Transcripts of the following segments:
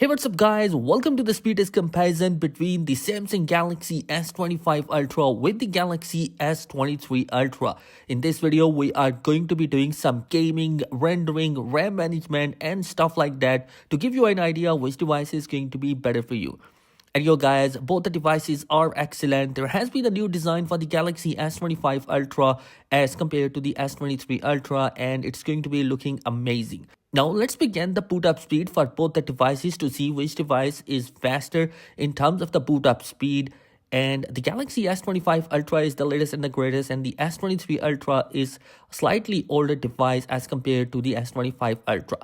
Hey, what's up guys? Welcome to the speed test comparison between the Samsung Galaxy S25 Ultra with the Galaxy S23 Ultra. In this video, we are going to be doing some gaming, rendering, RAM management and stuff like that to give you an idea which device is going to be better for you. And yo guys, both the devices are excellent. There has been a new design for the Galaxy S25 Ultra as compared to the S23 Ultra and it's going to be looking amazing. Now let's begin the boot up speed for both the devices to see which device is faster in terms of the boot up speed. And the Galaxy S25 Ultra is the latest and the greatest, and the S23 Ultra is a slightly older device as compared to the S25 Ultra.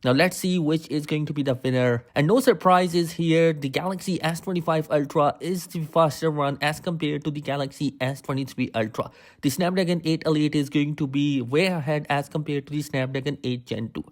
Now let's see which is going to be the winner. And no surprises here, the Galaxy S25 Ultra is the faster one as compared to the Galaxy S23 Ultra. The Snapdragon 8 Elite is going to be way ahead as compared to the Snapdragon 8 Gen 2.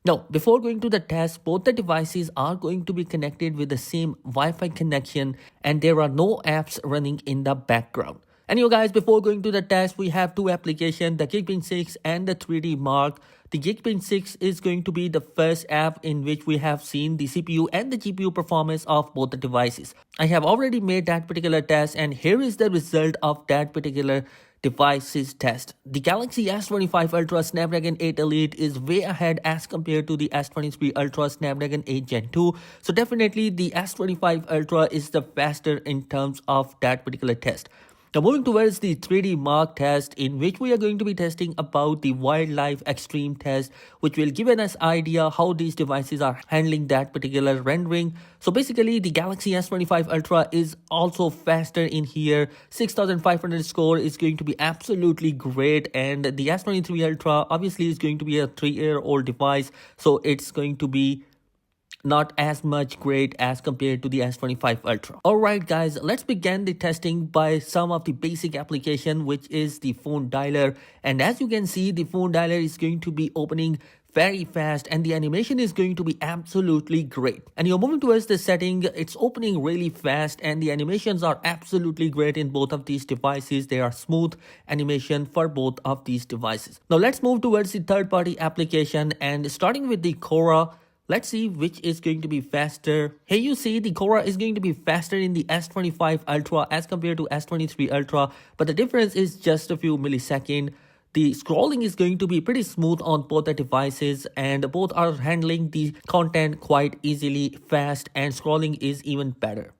Now, before going to the test, both the devices are going to be connected with the same Wi-Fi connection and there are no apps running in the background. And you guys, before going to the test, we have two applications, the Geekbench 6 and the 3D Mark. The Geekbench 6 is going to be the first app in which we have seen the CPU and the GPU performance of both the devices. I have already made that particular test and here is the result of that particular devices test. The Galaxy S25 Ultra Snapdragon 8 Elite is way ahead as compared to the S23 Ultra Snapdragon 8 Gen 2. So definitely the S25 Ultra is the faster in terms of that particular test. Now moving towards the 3D Mark test, in which we are going to be testing about the wildlife extreme test, which will give us idea how these devices are handling that particular rendering. So basically the Galaxy S25 Ultra is also faster in here. 6500 score is going to be absolutely great, and the S23 Ultra obviously is going to be a 3-year-old device, so it's going to be not as much great as compared to the S25 Ultra. Alright guys, let's begin the testing by some of the basic application, which is the phone dialer. And as you can see, the phone dialer is going to be opening very fast and the animation is going to be absolutely great. And you're moving towards the setting, it's opening really fast and the animations are absolutely great in both of these devices. They are smooth animation for both of these devices. Now let's move towards the third-party application, and starting with the Cora, let's see which is going to be faster. Here you see the Cora is going to be faster in the S25 Ultra as compared to S23 Ultra, but the difference is just a few milliseconds. The scrolling is going to be pretty smooth on both the devices and both are handling the content quite easily, fast, and scrolling is even better.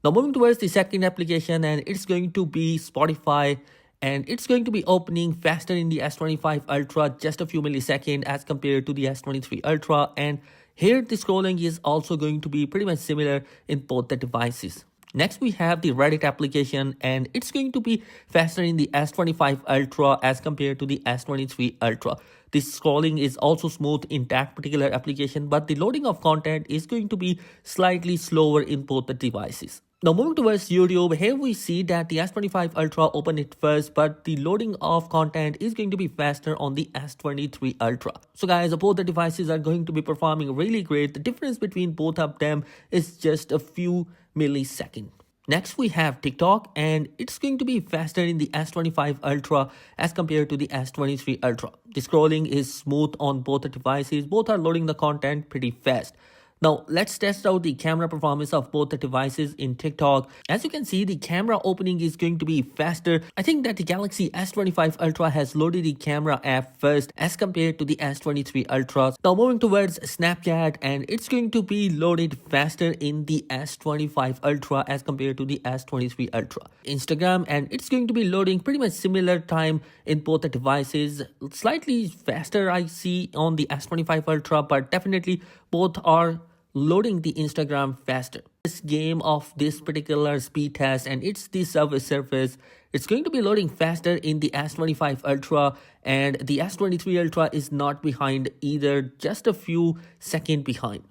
Now moving towards the second application, and it's going to be Spotify. And it's going to be opening faster in the S25 Ultra, just a few milliseconds as compared to the S23 Ultra. And here the scrolling is also going to be pretty much similar in both the devices. Next we have the Reddit application, and it's going to be faster in the S25 Ultra as compared to the S23 Ultra. The scrolling is also smooth in that particular application, but the loading of content is going to be slightly slower in both the devices. Now moving towards YouTube, here we see that the S25 Ultra opened it first, but the loading of content is going to be faster on the S23 Ultra. So guys, both the devices are going to be performing really great. The difference between both of them is just a few milliseconds. Next we have TikTok, and it's going to be faster in the S25 Ultra as compared to the S23 Ultra. The scrolling is smooth on both the devices. Both are loading the content pretty fast. Now let's test out the camera performance of both the devices in TikTok. As you can see, the camera opening is going to be faster. I think that the Galaxy S25 Ultra has loaded the camera app first as compared to the S23 Ultra. Now moving towards Snapchat, and it's going to be loaded faster in the S25 Ultra as compared to the S23 Ultra. Instagram, and it's going to be loading pretty much similar time in both the devices. Slightly faster I see on the S25 Ultra, but definitely both are loading the Instagram faster. This game of this particular speed test, and it's the Subway Surface, it's going to be loading faster in the S25 Ultra, and the S23 Ultra is not behind either, just a few seconds behind.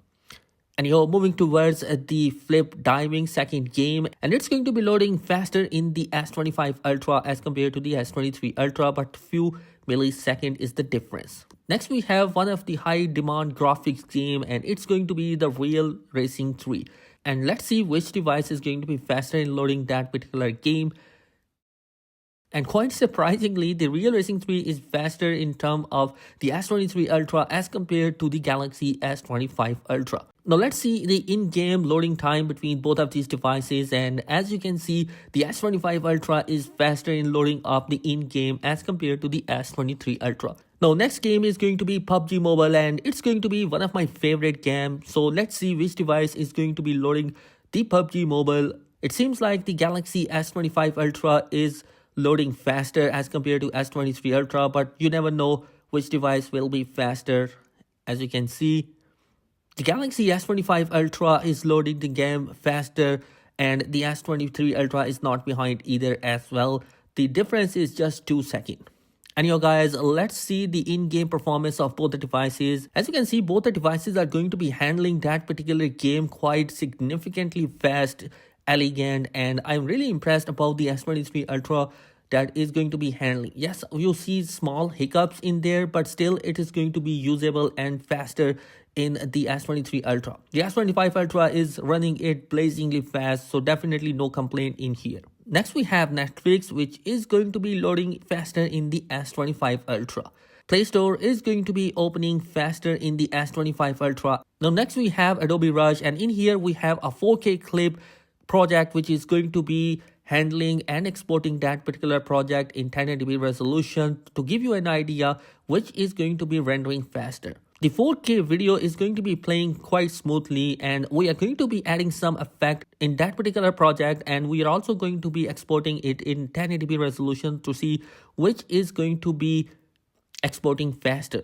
And you're moving towards the flip diving second game, and it's going to be loading faster in the S25 Ultra as compared to the S23 Ultra, but few millisecond is the difference. Next we have one of the high demand graphics game, and it's going to be the Real Racing 3. And let's see which device is going to be faster in loading that particular game. And quite surprisingly, the Real Racing 3 is faster in terms of the S23 Ultra as compared to the Galaxy S25 Ultra. Now let's see the in-game loading time between both of these devices, and as you can see, the S25 Ultra is faster in loading up the in-game as compared to the S23 Ultra. Now next game is going to be PUBG Mobile, and it's going to be one of my favorite games. So let's see which device is going to be loading the PUBG Mobile. It seems like the Galaxy S25 Ultra is loading faster as compared to S23 Ultra, but you never know which device will be faster. As you can see, the Galaxy S25 Ultra is loading the game faster, and the S23 Ultra is not behind either as well. The difference is just 2 seconds. And guys, let's see the in-game performance of both the devices. As you can see, both the devices are going to be handling that particular game quite significantly fast, elegant, and I'm really impressed about the S23 Ultra that is going to be handling. Yes, you see small hiccups in there, but still it is going to be usable and faster in the S23 Ultra. The S25 Ultra is running it blazingly fast, so definitely no complaint in here. Next we have Netflix, which is going to be loading faster in the S25 Ultra. Play Store is going to be opening faster in the S25 Ultra. Now next we have Adobe Rush, and in here we have a 4K clip project which is going to be handling and exporting that particular project in 1080p resolution to give you an idea which is going to be rendering faster. The 4K video is going to be playing quite smoothly, and we are going to be adding some effect in that particular project, and we are also going to be exporting it in 1080p resolution to see which is going to be exporting faster.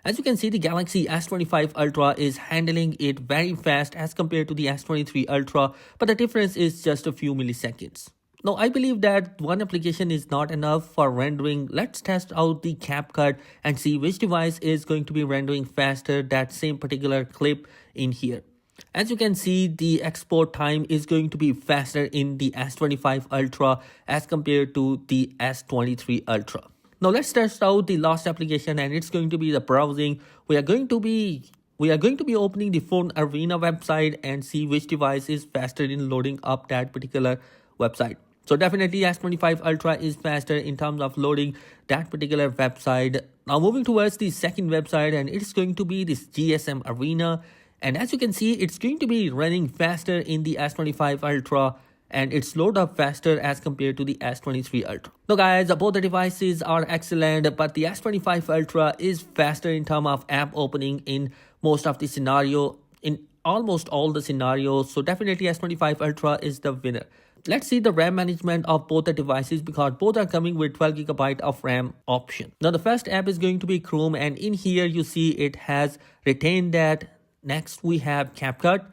As you can see, the Galaxy S25 Ultra is handling it very fast as compared to the S23 Ultra, but the difference is just a few milliseconds. Now, I believe that one application is not enough for rendering. Let's test out the CapCut and see which device is going to be rendering faster that same particular clip in here. As you can see, the export time is going to be faster in the S25 Ultra as compared to the S23 Ultra. Now let's test out the last application, and it's going to be the browsing. We are going to be opening the Phone Arena website and see which device is faster in loading up that particular website. So definitely S25 Ultra is faster in terms of loading that particular website. Now moving towards the second website, and it's going to be this GSM Arena. And as you can see, it's going to be running faster in the S25 Ultra, and it's load up faster as compared to the S23 Ultra. Now guys, both the devices are excellent, but the S25 Ultra is faster in terms of app opening in most of the scenario, in almost all the scenarios. So definitely S25 Ultra is the winner. Let's see the RAM management of both the devices, because both are coming with 12GB of RAM option. Now the first app is going to be Chrome, and in here you see it has retained that. Next we have CapCut.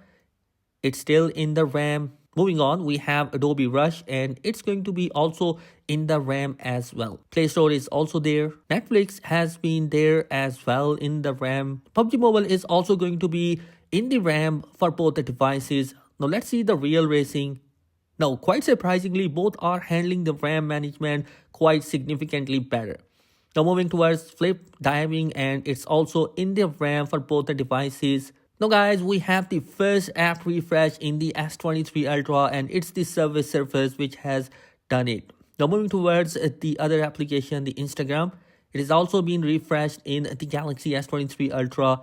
It's still in the RAM. Moving on, we have Adobe Rush, and it's going to be also in the RAM as well. Play Store is also there. Netflix has been there as well in the RAM. PUBG Mobile is also going to be in the RAM for both the devices. Now let's see the Real Racing. Now, quite surprisingly, both are handling the RAM management quite significantly better. Now moving towards Flip Diving, and it's also in the RAM for both the devices. Now guys, we have the first app refresh in the S23 Ultra, and it's the Service Surface which has done it. Now moving towards the other application, the Instagram, it is also being refreshed in the Galaxy S23 Ultra.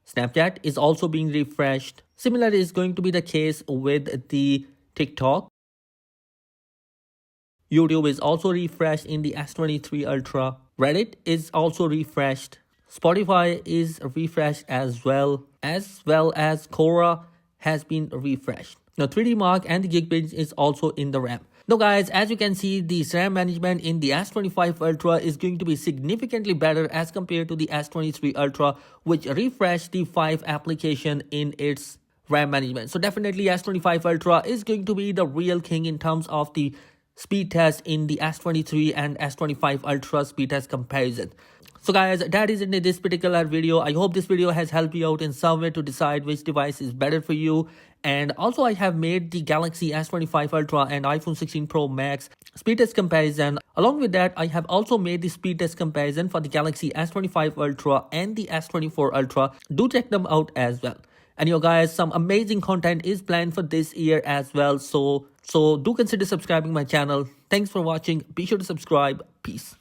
Snapchat is also being refreshed. Similar is going to be the case with the TikTok. YouTube is also refreshed in the S23 Ultra. Reddit is also refreshed. Spotify is refreshed as well as Quora has been refreshed. Now 3D Mark and the Geekbench is also in the RAM. Now guys, as you can see, the RAM management in the S25 Ultra is going to be significantly better as compared to the S23 Ultra, which refreshed the 5 application in its RAM management. So definitely S25 Ultra is going to be the real king in terms of the speed test in the S23 and S25 Ultra speed test comparison. So guys, that is it in this particular video. I hope this video has helped you out in some way to decide which device is better for you. And also I have made the Galaxy S25 Ultra and iPhone 16 Pro Max speed test comparison. Along with that, I have also made the speed test comparison for the Galaxy S25 Ultra and the S24 Ultra. Do check them out as well. And guys, some amazing content is planned for this year as well. So So do consider subscribing my channel. Thanks for watching. Be sure to subscribe. Peace.